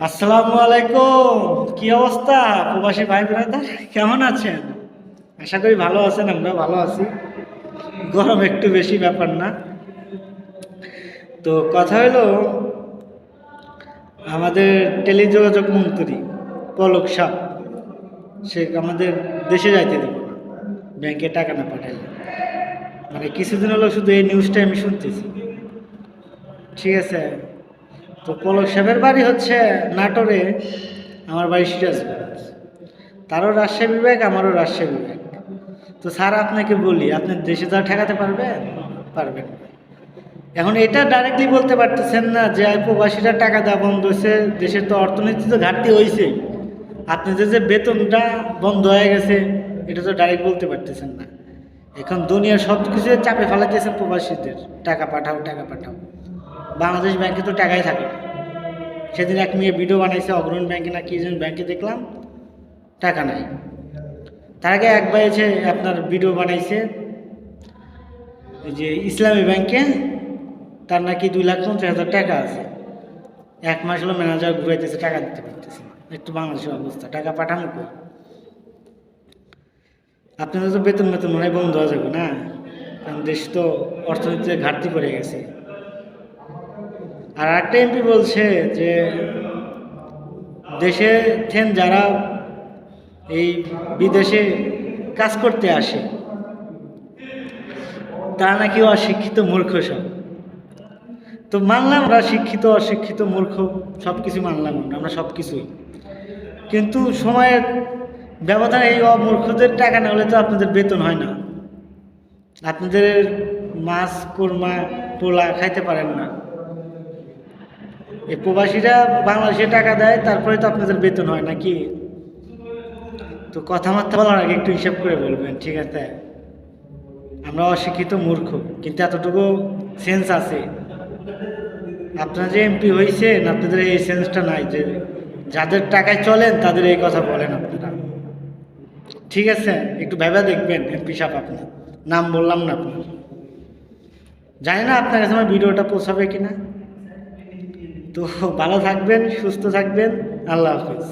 আসসালামু আলাইকুম। কি অবস্থা প্রবাসী ভাই ব্রাদার, কেমন আছেন? আশা করি ভালো আছেন। আমরা ভালো আছি। গরম একটু বেশি, ব্যাপার না। তো কথা হলো, আমাদের টেলিযোগাযোগ মন্ত্রী পলক সাপ, সে আমাদের দেশে যাইতে দিব না ব্যাংকে টাকা না পাঠাইলে। মানে কিছুদিন হলো শুধু এই নিউজটা আমি শুনতেছি। ঠিক আছে, তো পলক সাহেবের বাড়ি হচ্ছে নাটোরে, আমার বাড়ি সিরাজগঞ্জ। তারও রাজশাহী বিভাগ, আমারও রাজশাহী বিভাগ। তো স্যার আপনাকে বলি, আপনি দেশে যা ঠেকাতে পারবেন? পারবেন না। এখন এটা ডাইরেক্টলি বলতে পারতেছেন না যে প্রবাসীরা টাকা দেওয়া বন্ধ হয়েছে, দেশের তো অর্থনীতিতে ঘাটতি হয়েছে, আপনাদের যে বেতনটা বন্ধ হয়ে গেছে, এটা তো ডাইরেক্ট বলতে পারতেছেন না। এখন দুনিয়ার সব কিছু চাপে ফেলাইতেছেন প্রবাসীদের, টাকা পাঠাও টাকা পাঠাও। বাংলাদেশ ব্যাংকে তো টাকাই থাকে না। সেদিন এক মেয়ে ভিডিও বানাইছে, অগ্রণী ব্যাংকে না কি যেন ব্যাংকে দেখলাম টাকা নাই। তার আগে এক ভাই এসে আপনার ভিডিও বানাইছে এই যে ইসলামী ব্যাংকে, তার নাকি 2,50,000 টাকা আছে। এক মাস হলো ম্যানেজার ঘুরাইতেছে, টাকা দিতে পারতেছে না। একটু বাংলাদেশের অবস্থা, টাকা পাঠানো কই? আপনাদের তো বেতন বেতন মনে হয় বন্ধ হয়ে যাবে না, কারণ দেশ তো অর্থনীতিতে ঘাটতি পড়ে গেছে। আর একটা এমপি বলছে যে দেশে থেন যারা এই বিদেশে কাজ করতে আসে, তারা নাকি অশিক্ষিত মূর্খ সব। তো মানলাম আমরা শিক্ষিত অশিক্ষিত মূর্খ সব কিছু মানলাম, আমরা সব কিছুই। কিন্তু সময়ের ব্যবধানে এই অমূর্খদের টাকা না হলে তো আপনাদের বেতন হয় না, আপনাদের মাছ কোরমা পোলা খাইতে পারেন না। এই প্রবাসীরা বাংলাদেশে টাকা দেয়, তারপরে তো আপনাদের বেতন হয় নাকি? তো কথাবার্তা বলার আগে একটু হিসাব করে বলবেন, ঠিক আছে? আমরা অশিক্ষিত মূর্খ, কিন্তু এতটুকু সেন্স আছে। আপনারা যে এমপি হয়েছেন, আপনাদের এই সেন্সটা নাই যে যাদের টাকায় চলেন তাদের এই কথা বলেন আপনারা। ঠিক আছে, একটু ভেবে দেখবেন এমপি সাহেব। আপনার নাম বললাম না আপনার, জানি না আপনার কাছে আমার ভিডিওটা পৌঁছাবে কিনা। তো ভালো থাকবেন, সুস্থ থাকবেন। আল্লাহ হাফিজ।